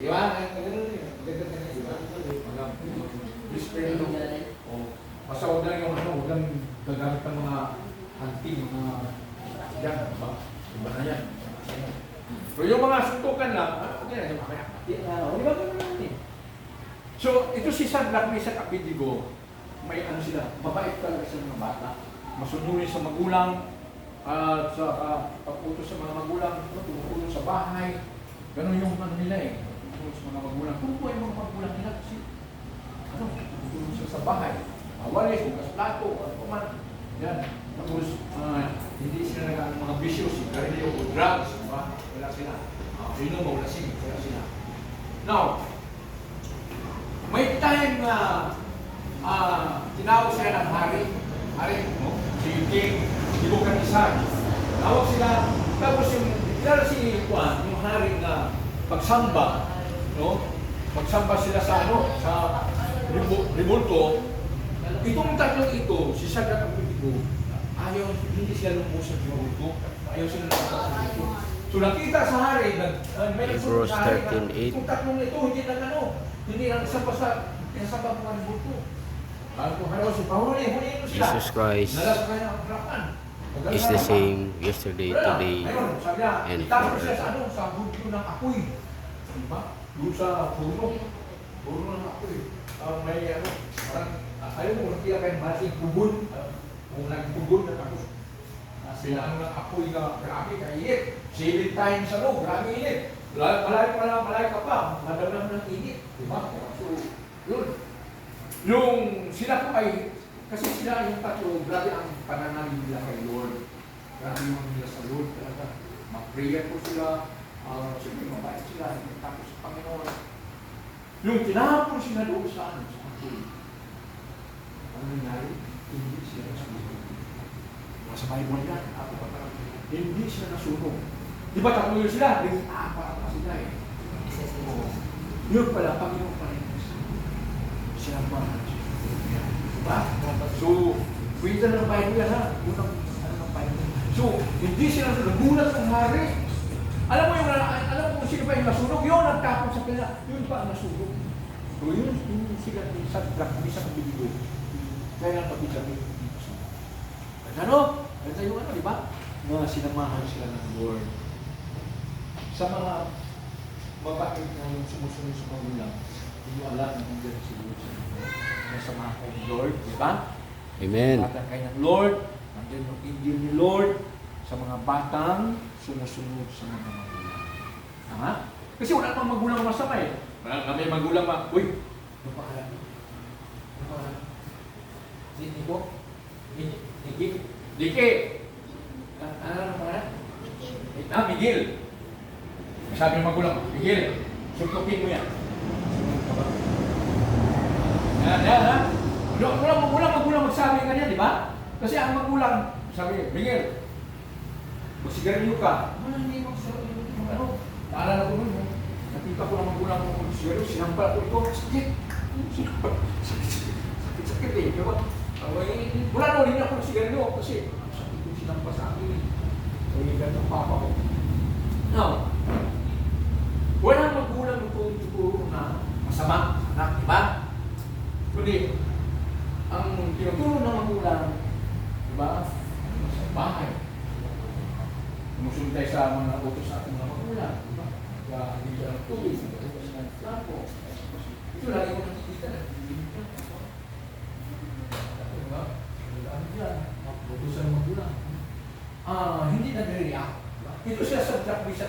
Di ba? Ganun din. Ganun din, di ba? Mga respeto. O, basta huwag lang yung ano, huwag lang gagamit ng mga anting, mga yan, diba? Diba na yan? Pero yung mga suntukan lang, hindi na yung mamaya. Di ba ganun lang eh? So, ito si Shadrach, Meshach, Abednego, may ano sila, mabait talaga sa mga bata. Masunurin sa magulang, at sa pag-utos sa mga magulang, tumutulong sa bahay. Ganun yung ano nila eh. Tumutulong sa mga magulang. Kung po yung mga magulang nila kasi, ano, tumutulong sila sa bahay. Walis, bukas plato, ano man. Yan. Tapos, hindi sila nag mga bisyo, sigarilyo o drugs. Diba? Wala sila. Inom o lasing, wala sila. Now, may time na tinawag sila ng hari. Hari, no? Si King, Nebuchadnezzar. Tawag sila. Tapos yung kilala si Juan, yung hari na pagsamba, no? Pagsamba sila sa ano, sa rebulto. Itong tatlong ito, si Shadrach at Abednego, ayaw, hindi sila lumuwas sa rebulto. Ayaw sila lumuwas sa rebulto. So nakita sa hari, may nagsulong sa hari na itong tatlong ito, hindi lang ano, hindi lang isamba sa pinasamba ng rebulto. Jesus Christ is the same yesterday, today, and forever. Sa budyo ng apoy. Diba? Doon sa puno. Puno ng apoy. May ano, parang, ayaw mo, nakita kayo mating pugon. Kung naging pugon na tapos, silang ng apoy na grabe, kainit. 7 times ano, grabe init. Malay ka pa, madamdam ng init. Diba? So, yun. Yung sila po ay, kasi sila yung tatlo, grabe ang pananalig nila kay Lord. Grabe yung nila sa Lord talaga. Mag-prayer po sila, siyempre mabait sila, tapos sa Panginoon. Yung tinapon sila doon sa ano, sa apoy. Ano nangyari? Hindi sila nasunog. Sa Bible yan, hindi sila nasunog. Di ba tatlo yun sila? Para pa sila eh. Yun pala, Panginoon pa rin. Siya mahal siya. Diba? So, pwede na ng Bible yan ha. Unang, ano ng Bible. So, hindi sila nagulat ng hari. Alam mo kung sino pa yung nasunog? Yun, nagtapon sa pila. Yun pa ang nasunog. So, yun sila yung Shadrach, Meshach, Abednego. Kaya lang pag-isabi. Ano? Ganda yung ano, di ba? Mga sinamahan sila ng Lord. Sa mga mabait na yung sumusunod sa magulang, hindi alam na nandiyan si Lord sa inyo. Nasamahan kayo ng Lord, di ba? Amen. Batang kayo ng Lord, nandiyan yung Injil ni Lord sa mga batang sumusunod sa mga magulang. Tama? Kasi wala namang magulang masama eh. May magulang uy, ano pa kaya? Ano pa kaya? Hindi ko? Diki. Ano pa kaya? Miguel. Sabi ng magulang, Miguel, suntukin mo yan. Yan, ha? Magulang magsabi ka niya, di ba? Kasi ang magulang, sabi, Miguel, magsigarilyo ka. Hindi magsigarilyo. Ano? Naalala ko nun, nakita ko ng magulang mo magsigarilyo, sinampal ko ito, sakit. Sakit eh, di ba? Wala na, hindi ako magsigarilyo kasi sakit yung sinampal sa akin eh. Kaya ganun papa ko. Now, walang magulang nagtuturo na masama, anak, di ba? Kundi, ang tinuturo ng magulang, di ba? Sa bahay. Sumusunod tayo sa mga utos sa ating mga magulang, di ba? Kaya hindi siya ng tubig, hindi siya ng plato. Ito lagi ko nakikita na. Di ba? Ano dyan? Utos sa magulang. Hindi nag-react. Ito siya sa Shadrach, Meshach,